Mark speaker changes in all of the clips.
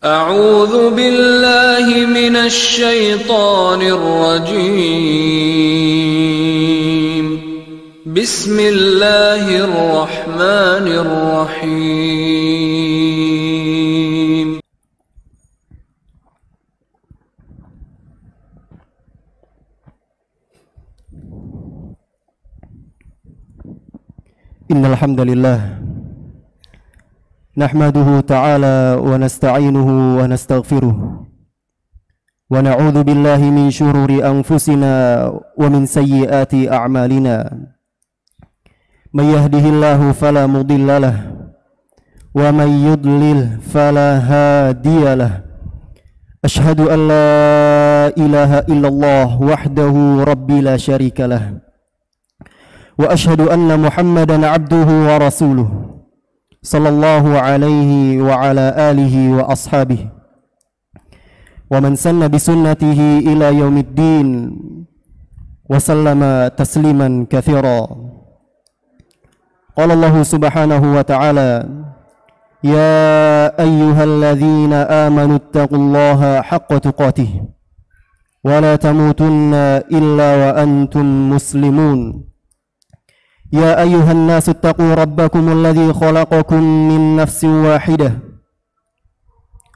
Speaker 1: أعوذ بالله من الشيطان الرجيم بسم الله الرحمن الرحيم
Speaker 2: إن الحمد لله نحمده تعالى ونستعينه ونستغفره ونعوذ بالله من شرور أنفسنا ومن سيئات أعمالنا من يهده الله فلا مضل له ومن يضلل فلا هادي له أشهد أن لا إله إلا الله وحده ربي لا شريك له وأشهد أن محمدا عبده ورسوله صلى الله عليه وعلى آله وأصحابه ومن سن بسنته إلى يوم الدين وسلم تسليما كثيرا. قال الله سبحانه وتعالى يا أيها الذين آمنوا اتقوا الله حق تقاته ولا تموتن إلا وأنتم مسلمون. يا أيها الناس اتقوا ربكم الذي خلقكم من نفس واحدة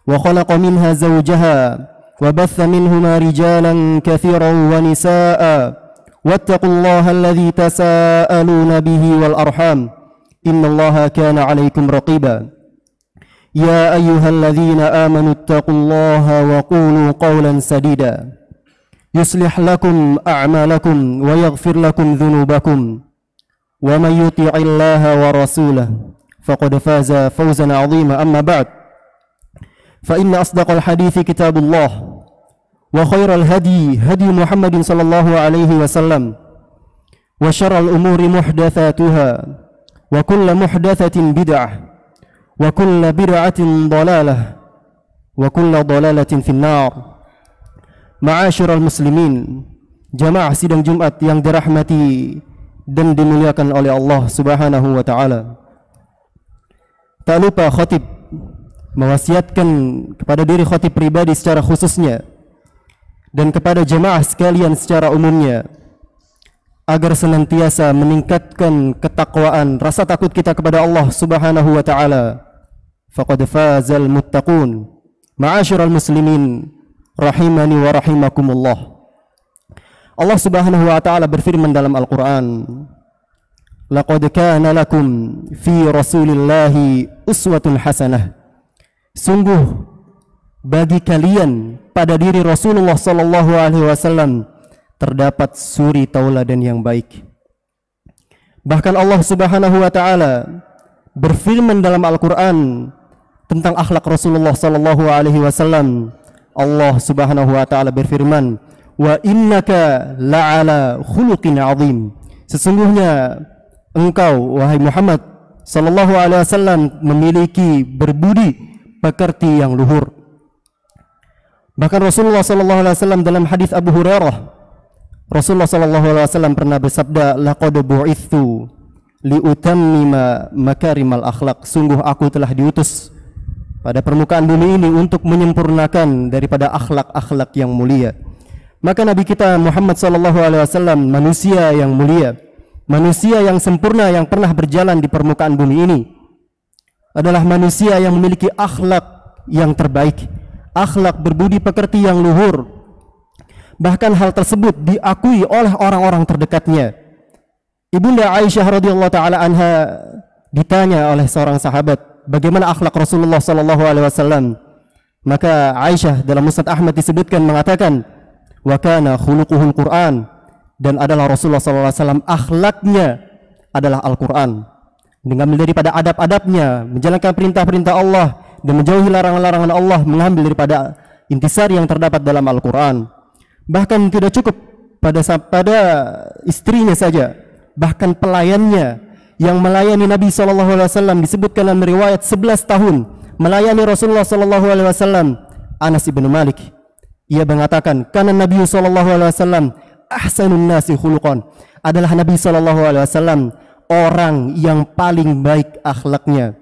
Speaker 2: وخلق منها زوجها وبث منهما رجالا كثيرا ونساء واتقوا الله الذي تساءلون به والأرحام إن الله كان عليكم رقيبا. يا أيها الذين آمنوا اتقوا الله وقولوا قولا سديدا يصلح لكم أعمالكم ويغفر لكم ذنوبكم ومن يطع الله ورسوله فقد فاز فوزا عظيما. أما بعد فإن أصدق الحديث كتاب الله وخير الهدي هدي محمد صلى الله عليه وسلم وشر الأمور محدثاتها وكل محدثة بدعة وكل بدعة ضلالة وكل ضلالة في النار. معاشر المسلمين, jamaah sidang Jumat yang dirahmati dan dimuliakan oleh Allah Subhanahu wa taala. Tak lupa khatib mewasiatkan kepada diri khatib pribadi secara khususnya dan kepada jemaah sekalian secara umumnya agar senantiasa meningkatkan ketakwaan, rasa takut kita kepada Allah Subhanahu wa taala. Faqad fazal muttaqun. Ma'asyiral muslimin rahimani wa rahimakumullah. Allah Subhanahu wa taala berfirman dalam Al-Qur'an, "Laqad kana lakum fi Rasulillahi uswatun hasanah." Sungguh bagi kalian pada diri Rasulullah sallallahu alaihi wasallam terdapat suri tauladan yang baik. Bahkan Allah Subhanahu wa taala berfirman dalam Al-Qur'an tentang akhlak Rasulullah sallallahu alaihi wasallam. Allah Subhanahu wa taala berfirman, wa innaka la'ala khuluqin azim. Sesungguhnya engkau wahai Muhammad sallallahu alaihi wasallam memiliki berbudi pekerti yang luhur. Bahkan Rasulullah sallallahu alaihi wasallam dalam hadis Abu Hurairah, Rasulullah sallallahu alaihi wasallam pernah bersabda, laqad bu'itsu liutammima makarimal akhlaq. Sungguh aku telah diutus pada permukaan bumi ini untuk menyempurnakan daripada akhlak-akhlak yang mulia. Maka Nabi kita Muhammad sallallahu alaihi wasallam manusia yang mulia, manusia yang sempurna yang pernah berjalan di permukaan bumi ini adalah manusia yang memiliki akhlak yang terbaik, akhlak berbudi pekerti yang luhur. Bahkan hal tersebut diakui oleh orang-orang terdekatnya. Ibunda Aisyah radhiyallahu taala anha ditanya oleh seorang sahabat, bagaimana akhlak Rasulullah sallallahu alaihi wasallam? Maka Aisyah dalam Musnad Ahmad disebutkan mengatakan, wa kana khuluquhul Qur'an, dan adalah Rasulullah SAW akhlaknya adalah Al-Quran. Dengan daripada adab-adabnya menjalankan perintah-perintah Allah dan menjauhi larangan-larangan Allah, mengambil daripada intisari yang terdapat dalam Al-Quran. Bahkan tidak cukup pada istrinya saja, bahkan pelayannya yang melayani Nabi SAW disebutkan dalam riwayat 11 tahun melayani Rasulullah SAW. Anas ibn Malik, ia mengatakan, karena Nabi SAW ahsanun nasi khuluqan, adalah Nabi SAW orang yang paling baik akhlaknya.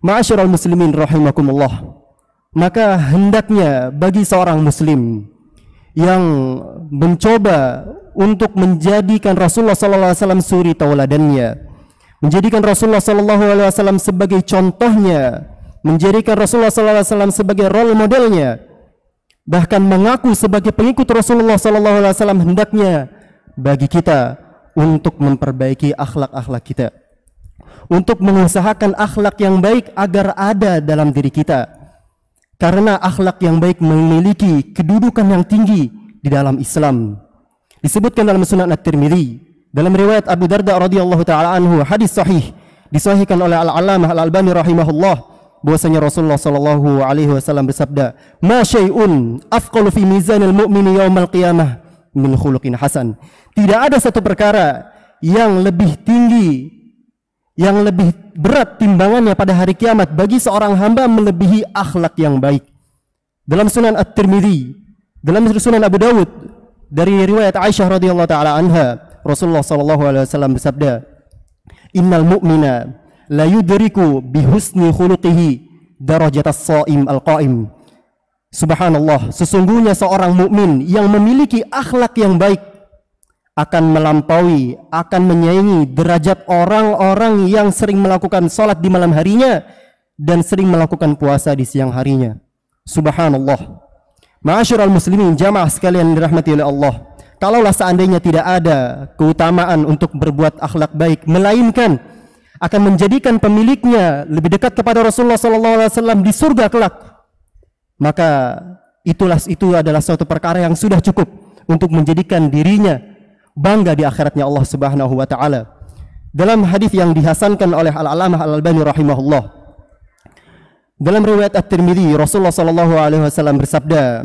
Speaker 2: Ma'asyiral muslimin rahimakumullah. Maka hendaknya bagi seorang muslim yang mencoba untuk menjadikan Rasulullah SAW suri tauladannya, menjadikan Rasulullah SAW sebagai contohnya, menjadikan Rasulullah SAW sebagai role modelnya, bahkan mengaku sebagai pengikut Rasulullah SAW, hendaknya bagi kita untuk memperbaiki akhlak-akhlak kita, untuk mengusahakan akhlak yang baik agar ada dalam diri kita. Karena akhlak yang baik memiliki kedudukan yang tinggi di dalam Islam. Disebutkan dalam Sunan At-Tirmidzi, dalam riwayat Abu Darda radhiyallahu taala anhu, hadis sahih disahihkan oleh Al-Allamah Al-Albani rahimahullah, bahwasanya Rasulullah sallallahu alaihi wasallam bersabda, "Ma syai'un afqalu fi mizanil mu'mini yaumal qiyamah min khuluqin hasan." Tidak ada satu perkara yang lebih tinggi, yang lebih berat timbangannya pada hari kiamat bagi seorang hamba melebihi akhlak yang baik. Dalam Sunan At-Tirmidzi, dalam Sunan Abu Dawud, dari riwayat Aisyah radhiyallahu taala anha, Rasulullah sallallahu alaihi wasallam bersabda, "Innal mu'mina la yudriku bi husni khuluqihi darajatas shaim al-qaim." Subhanallah, sesungguhnya seorang mukmin yang memiliki akhlak yang baik akan melampaui, akan menyaingi derajat orang-orang yang sering melakukan salat di malam harinya dan sering melakukan puasa di siang harinya. Subhanallah. Ma'asyiral muslimin, jamaah sekalian dirahmati oleh Allah, kalaulah seandainya tidak ada keutamaan untuk berbuat akhlak baik, melainkan akan menjadikan pemiliknya lebih dekat kepada Rasulullah SAW di surga kelak, maka itu adalah suatu perkara yang sudah cukup untuk menjadikan dirinya bangga di akhiratnya Allah Subhanahu wa taala. Dalam hadis yang dihasankan oleh Al-Allamah Al-Albani rahimahullah, dalam riwayat At-Tirmidzi, Rasulullah sallallahu alaihi wasallam bersabda,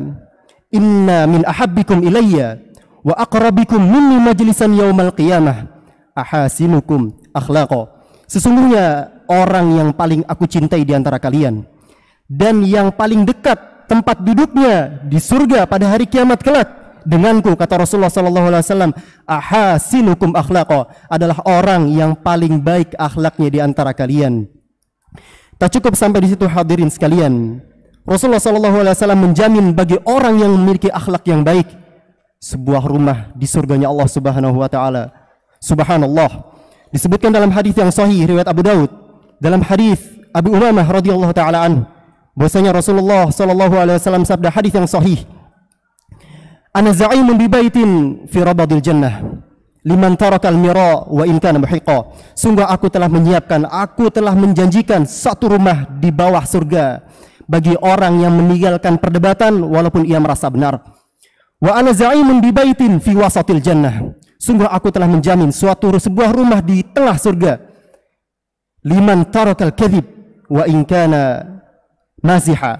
Speaker 2: "Inna min ahabbikum ilayya wa aqrabikum minni majlisan yaumal qiyamah ahasinukum akhlaqa." Sesungguhnya orang yang paling aku cintai di antara kalian dan yang paling dekat tempat duduknya di surga pada hari kiamat kelak denganku, kata Rasulullah sallallahu alaihi wasallam, ahasinukum akhlaqa, adalah orang yang paling baik akhlaknya di antara kalian. Tak cukup sampai di situ hadirin sekalian, Rasulullah sallallahu alaihi wasallam menjamin bagi orang yang memiliki akhlak yang baik sebuah rumah di surganya Allah Subhanahu wa taala. Subhanallah. Disebutkan dalam hadis yang sahih riwayat Abu Daud, dalam hadis Abu Umamah radhiyallahu taala anhu, bahwasanya Rasulullah sallallahu alaihi wasallam sabda, hadis yang sahih, "Ana za'imun bi baitin fi rabadil jannah liman tarakal mira wa in kana muhiqa." Sungguh aku telah menyiapkan, aku telah menjanjikan satu rumah di bawah surga bagi orang yang meninggalkan perdebatan walaupun ia merasa benar. Wa ana za'imun bi baitin fi wasatil jannah. Sungguh aku telah menjamin sebuah rumah di tengah surga liman tarakal kadhib wa in kana maziha.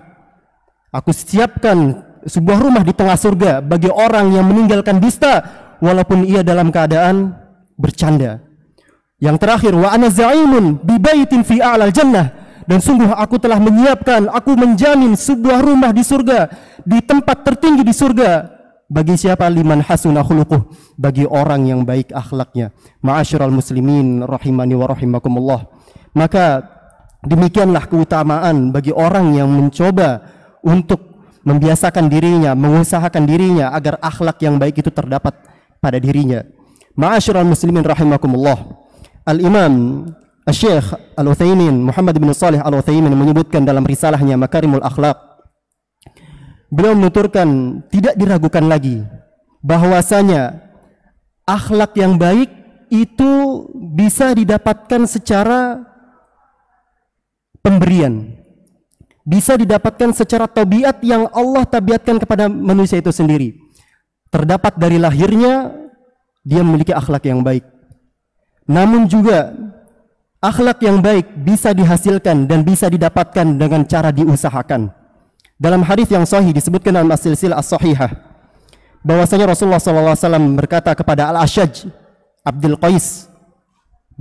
Speaker 2: Aku siapkan sebuah rumah di tengah surga bagi orang yang meninggalkan dusta walaupun ia dalam keadaan bercanda. Yang terakhir, wa ana za'imun bi baitin fi a'lal jannah, dan sungguh aku telah menyiapkan, aku menjamin sebuah rumah di surga di tempat tertinggi di surga bagi siapa? Liman hasuna khuluquh, bagi orang yang baik akhlaknya. Ma'asyiral muslimin rahimani wa rahimakumullah. Maka demikianlah keutamaan bagi orang yang mencoba untuk membiasakan dirinya, mengusahakan dirinya agar akhlak yang baik itu terdapat pada dirinya. Ma'asyiral muslimin rahimakumullah. Al-Imam Al-Syekh Al-Utsaimin, Muhammad bin Shalih Al-Utsaimin, menyebutkan dalam risalahnya Makarimul Akhlaq, beliau menuturkan tidak diragukan lagi bahwasanya akhlak yang baik itu bisa didapatkan secara pemberian, bisa didapatkan secara tabiat yang Allah tabiatkan kepada manusia itu sendiri. Terdapat dari lahirnya dia memiliki akhlak yang baik. Namun juga akhlak yang baik bisa dihasilkan dan bisa didapatkan dengan cara diusahakan. Dalam hadis yang sahih disebutkan dalam as-silsilah as-sahihah bahwasanya Rasulullah SAW berkata kepada Al-Ashaj Abdul Qais,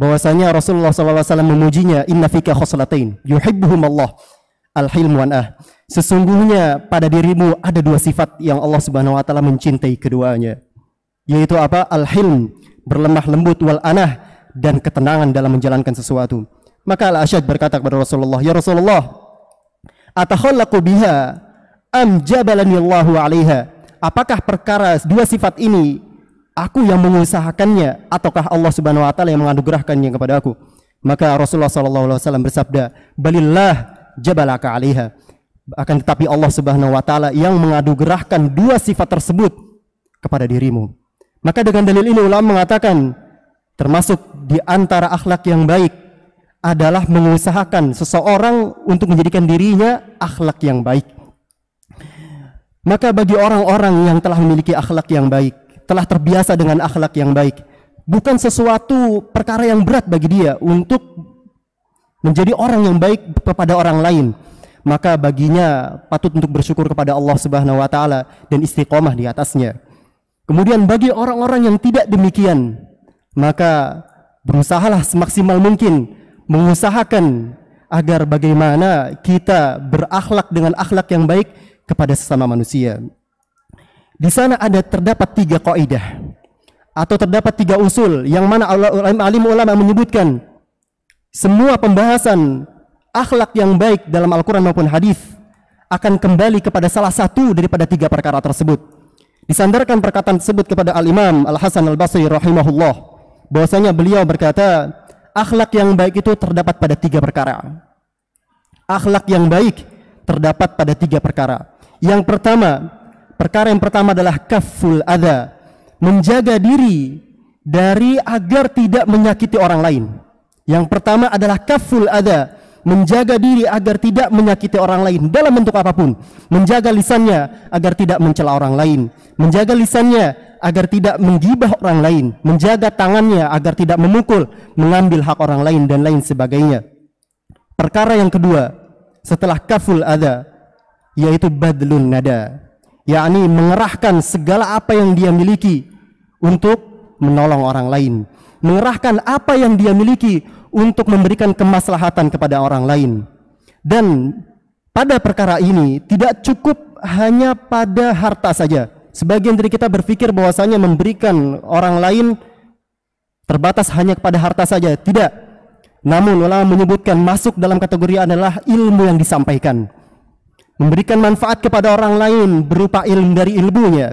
Speaker 2: bahwasanya Rasulullah SAW memujinya, "Inna fika khoslatain yuhibbuhum Allah, al-hilm wa an-ah." Sesungguhnya pada dirimu ada dua sifat yang Allah Subhanahu wa taala mencintai keduanya, yaitu apa? Al-hilm, berlemah lembut, wal anah, dan ketenangan dalam menjalankan sesuatu. Maka Al-Ashaj berkata kepada Rasulullah, "Ya Rasulullah, Atakhallaqu biha am jabalani Allahu 'alaiha? Apakah perkara dua sifat ini aku yang mengusahakannya ataukah Allah Subhanahu wa taala yang menganugerahkannya kepada aku? Maka Rasulullah sallallahu alaihi wasallam bersabda, "Balillah jabalaka 'alaiha." Akan tetapi Allah Subhanahu wa taala yang menganugerahkan dua sifat tersebut kepada dirimu. Maka dengan dalil ini ulama mengatakan termasuk di antara akhlak yang baik adalah mengusahakan seseorang untuk menjadikan dirinya akhlak yang baik. Maka bagi orang-orang yang telah memiliki akhlak yang baik, telah terbiasa dengan akhlak yang baik, bukan sesuatu perkara yang berat bagi dia untuk menjadi orang yang baik kepada orang lain. Maka baginya patut untuk bersyukur kepada Allah Subhanahu wa taala dan istiqomah di atasnya. Kemudian bagi orang-orang yang tidak demikian, maka berusahalah semaksimal mungkin mengusahakan agar bagaimana kita berakhlak dengan akhlak yang baik kepada sesama manusia. Di sana terdapat 3 kaidah atau terdapat 3 usul yang mana alim ulama menyebutkan semua pembahasan akhlak yang baik dalam Al-Quran maupun hadis akan kembali kepada salah satu daripada 3 perkara tersebut. Disandarkan perkataan tersebut kepada Al-Imam Al-Hasan Al-Basri rahimahullah, bahwasanya beliau berkata, akhlak yang baik itu terdapat pada 3 perkara. Akhlak yang baik terdapat pada 3 perkara. Perkara yang pertama adalah kafful adza, menjaga diri dari agar tidak menyakiti orang lain. Yang pertama adalah kafful adza, menjaga diri agar tidak menyakiti orang lain dalam bentuk apapun. Menjaga lisannya agar tidak mencela orang lain, menjaga lisannya agar tidak menggibah orang lain, menjaga tangannya agar tidak memukul, mengambil hak orang lain dan lain sebagainya. Perkara yang kedua setelah kaful adza yaitu badlun nada, yakni mengerahkan segala apa yang dia miliki untuk menolong orang lain, mengerahkan apa yang dia miliki untuk memberikan kemaslahatan kepada orang lain. Dan pada perkara ini tidak cukup hanya pada harta saja. Sebagian dari kita berpikir bahwasanya memberikan orang lain terbatas hanya kepada harta saja. Tidak. Namun ulama menyebutkan masuk dalam kategori adalah ilmu yang disampaikan. Memberikan manfaat kepada orang lain berupa ilmu, dari ilmunya,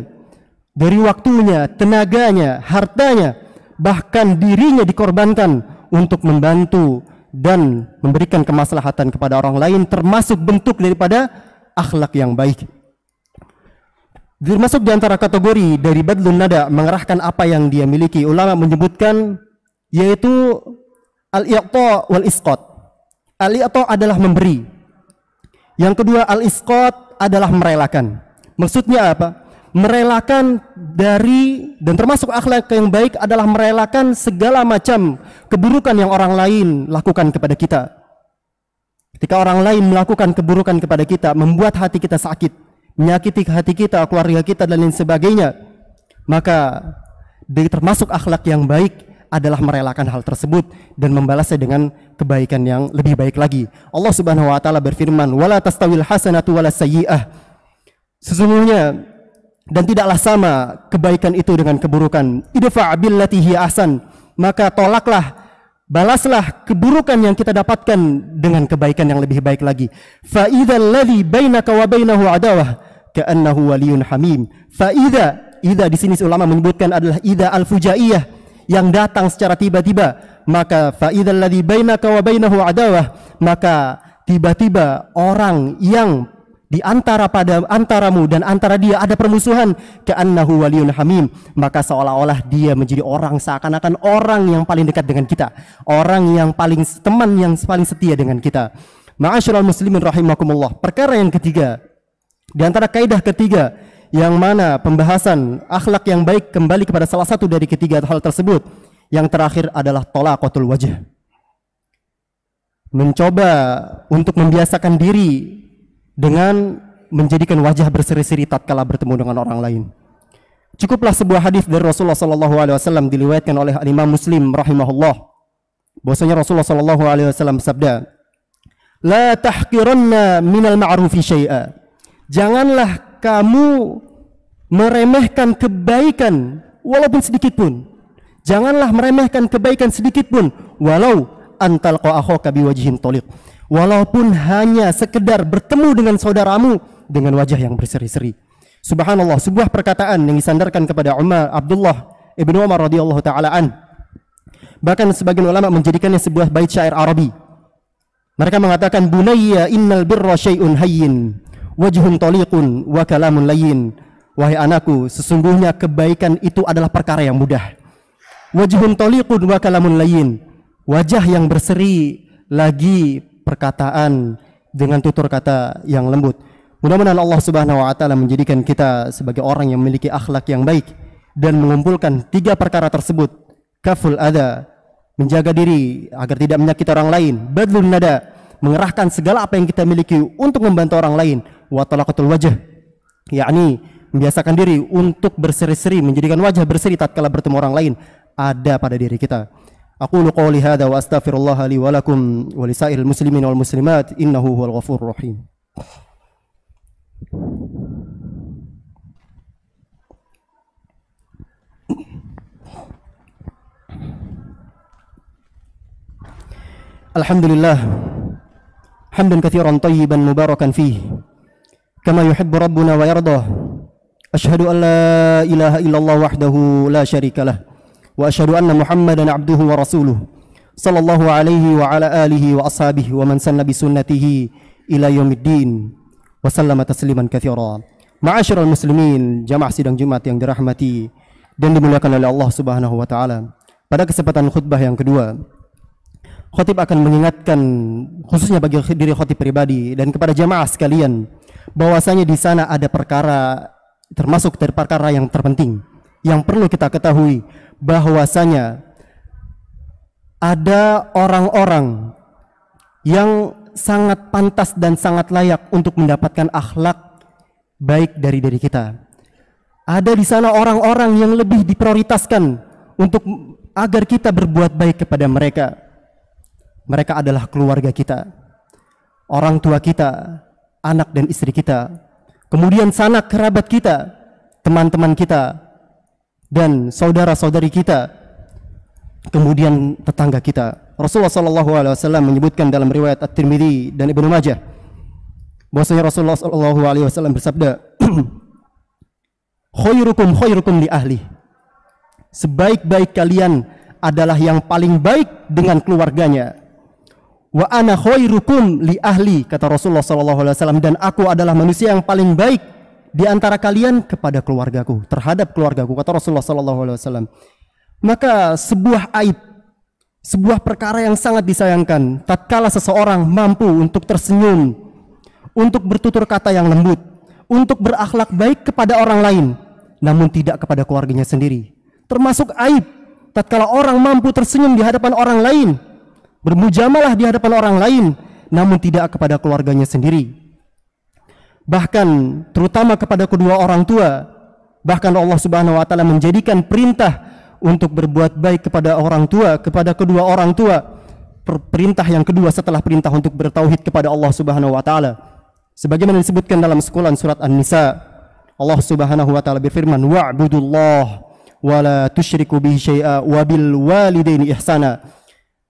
Speaker 2: dari waktunya, tenaganya, hartanya, bahkan dirinya dikorbankan untuk membantu dan memberikan kemaslahatan kepada orang lain, termasuk bentuk daripada akhlak yang baik. Termasuk di antara kategori dari badlun nada, mengerahkan apa yang dia miliki, ulama menyebutkan yaitu al-i'ta wal isqat. Al-i'ta adalah memberi. Yang kedua al-isqat adalah merelakan. Maksudnya apa? Merelakan dari, dan termasuk akhlak yang baik adalah merelakan segala macam keburukan yang orang lain lakukan kepada kita. Ketika orang lain melakukan keburukan kepada kita, membuat hati kita sakit, menyakiti hati kita, keluarga kita dan lain sebagainya, maka termasuk akhlak yang baik adalah merelakan hal tersebut dan membalasnya dengan kebaikan yang lebih baik lagi. Allah Subhanahu wa taala berfirman, "Wala tastawil hasanatu wala sayyi'ah." Sesungguhnya dan tidaklah sama kebaikan itu dengan keburukan. Idfa' billati hiya ahsan, maka tolaklah, balaslah keburukan yang kita dapatkan dengan kebaikan yang lebih baik lagi. Fa idzal ladzi bainaka wa bainahu adawah ka'annahu waliyyun hamim. Fa idza di sini ulama menyebutkan adalah idza al-fujaiyah, yang datang secara tiba-tiba. Maka fa idzal ladzi bainaka wa bainahu adawah, maka tiba-tiba orang yang di antaramu dan antara dia ada permusuhan, ka'annahu waliyun hamim, maka seolah-olah dia menjadi orang, seakan-akan orang yang paling dekat dengan kita, orang yang paling teman yang paling setia dengan kita. Ma'asyiral muslimin rahimakumullah. Perkara yang ketiga di antara kaidah ketiga yang mana pembahasan akhlak yang baik kembali kepada salah satu dari ketiga hal tersebut, yang terakhir adalah talaqatul wajh. Mencoba untuk membiasakan diri dengan menjadikan wajah berseri-seri tatkala bertemu dengan orang lain. Cukuplah sebuah hadis dari Rasulullah sallallahu alaihi wasallam diriwayatkan oleh Imam Muslim rahimahullah, bahwasanya Rasulullah sallallahu alaihi wasallam bersabda, "La tahqiranna minal ma'rufi syai'a." Janganlah kamu meremehkan kebaikan walaupun sedikit pun. Janganlah meremehkan kebaikan sedikit pun, walau antalqa akhaka biwajhin thaliq. walaupun hanya sekedar bertemu dengan saudaramu dengan wajah yang berseri-seri. Subhanallah, sebuah perkataan yang disandarkan kepada Abdullah ibnu Umar radhiyallahu taala an. Bahkan sebagian ulama menjadikannya sebuah bait syair Arabi. Mereka mengatakan, bunayya innal birra syai'un hayyin wajhun taliqun wa kalamun layyin. Wahai anakku, sesungguhnya kebaikan itu adalah perkara yang mudah. Wajhun taliqun wa kalamun layyin. Wajah yang berseri lagi perkataan dengan tutur kata yang lembut. Mudah-mudahan Allah Subhanahu wa taala menjadikan kita sebagai orang yang memiliki akhlak yang baik dan mengumpulkan 3 perkara tersebut. Kaful adza, menjaga diri agar tidak menyakiti orang lain. Badlun nada, mengerahkan segala apa yang kita miliki untuk membantu orang lain. Wa talaqatul wajh, yakni membiasakan diri untuk berseri-seri, menjadikan wajah berseri tatkala bertemu orang lain ada pada diri kita. Aqulu qouli hadza wa astaghfirullah li wa lakum wa lisairil muslimin wal muslimat innahu huwal ghafurur rahim. Alhamdulillah hamdan katsiran thayyiban mubarakan fihi kama yuhibbu rabbuna wa yardah. Asyhadu an la ilaha illallah wahdahu la syarikalah wa asyhadu anna Muhammadan abduhu wa rasuluh sallallahu alaihi wa ala alihi wa ashabihi wa man sanna bi sunnatihi ila yaumiddin wa sallama tasliman katsira. Ma'asyiral muslimin, jamaah sidang Jumat yang dirahmati dan dimuliakan oleh Allah Subhanahu wa taala. Pada kesempatan khutbah yang kedua, khatib akan mengingatkan khususnya bagi diri khatib pribadi dan kepada jamaah sekalian bahwasanya di sana ada perkara termasuk dari perkara yang terpenting yang perlu kita ketahui, bahwasanya ada orang-orang yang sangat pantas dan sangat layak untuk mendapatkan akhlak baik dari diri kita. Ada di sana orang-orang yang lebih diprioritaskan untuk agar kita berbuat baik kepada mereka. Mereka adalah keluarga kita, orang tua kita, anak dan istri kita, kemudian sanak kerabat kita, teman-teman kita, dan saudara-saudari kita, kemudian tetangga kita. Rasulullah SAW menyebutkan dalam riwayat At-Tirmidzi dan Ibnu Majah bahwasanya Rasulullah SAW bersabda, khairukum khairukum li ahli. Sebaik-baik kalian adalah yang paling baik dengan keluarganya. Wa ana khairukum li ahli, kata Rasulullah SAW, dan aku adalah manusia yang paling baik di antara kalian kepada keluargaku, terhadap keluargaku, kata Rasulullah SAW. Maka sebuah aib, sebuah perkara yang sangat disayangkan tatkala seseorang mampu untuk tersenyum, untuk bertutur kata yang lembut, untuk berakhlak baik kepada orang lain, namun tidak kepada keluarganya sendiri. Termasuk aib tatkala orang mampu tersenyum di hadapan orang lain, bermujamalah di hadapan orang lain, namun tidak kepada keluarganya sendiri. Bahkan terutama kepada kedua orang tua. Bahkan Allah Subhanahu wa taala menjadikan perintah untuk berbuat baik kepada orang tua, kepada kedua orang tua. Perintah yang kedua setelah perintah untuk bertauhid kepada Allah Subhanahu wa taala. Sebagaimana disebutkan dalam sekulan surat An-Nisa, Allah Subhanahu wa taala berfirman, wa'budullah wa la tusyriku bihi syai'a wa bil walidaini ihsana.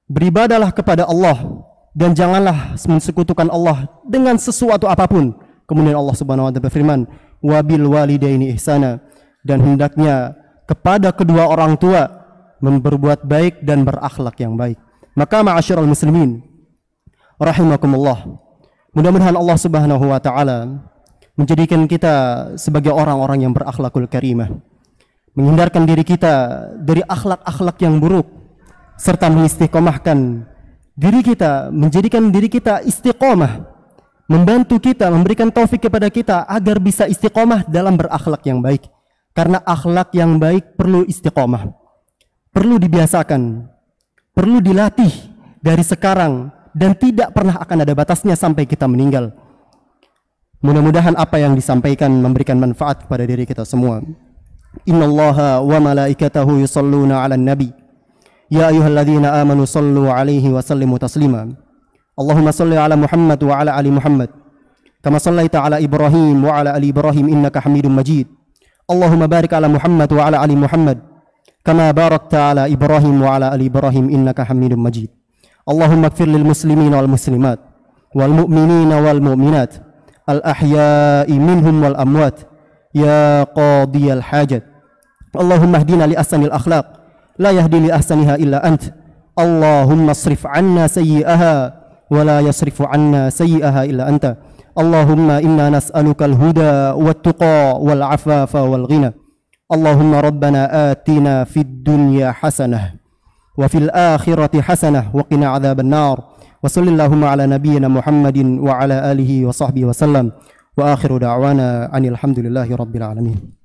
Speaker 2: Beribadalah kepada Allah dan janganlah mensekutukan Allah dengan sesuatu apapun. Kemudian Allah Subhanahu wa taala berfirman, wabil walidaini ihsana, dan hendaknya kepada kedua orang tua berbuat baik dan berakhlak yang baik. Maka ma'asyiral muslimin rahimakumullah, mudah-mudahan Allah Subhanahu wa taala menjadikan kita sebagai orang-orang yang berakhlakul karimah, menghindarkan diri kita dari akhlak-akhlak yang buruk, serta mengistiqomahkan diri kita, menjadikan diri kita istiqomah, membantu kita, memberikan taufik kepada kita agar bisa istiqomah dalam berakhlak yang baik. Karena akhlak yang baik perlu istiqomah, perlu dibiasakan, perlu dilatih dari sekarang, dan tidak pernah akan ada batasnya sampai kita meninggal. Mudah-mudahan apa yang disampaikan memberikan manfaat kepada diri kita semua. Innallaha wa malaikatahu yusalluna 'alan nabi ya ayyuhalladzina amanu sallu 'alaihi wa sallimu taslima. Allahumma salli 'ala Muhammad wa 'ala ali Muhammad kama sallaita 'ala Ibrahim wa 'ala ali Ibrahim innaka Hamidum Majid. Allahumma barik 'ala Muhammad wa 'ala ali Muhammad kama barakta 'ala Ibrahim wa 'ala ali Ibrahim innaka Hamidum Majid. Allahumma ighfir lil muslimin wal muslimat والمؤمنين والمؤمنات الأحياء منهم والأموات يا قاضي الحاجات اللهم اهدنا لأحسن الأخلاق لا يهدي لأحسنها إلا أنت اللهم اصرف عنا سيئها ولا يصرف عنا سيئها إلا أنت اللهم إنا نسألك الهدى والتقى والعفاف والغنى اللهم ربنا آتنا في الدنيا حسنة وفي الآخرة حسنة وقنا عذاب النار وصلى اللهم على نبينا محمد وعلى آله وصحبه وسلم وآخر دعوانا أن الحمد لله رب العالمين.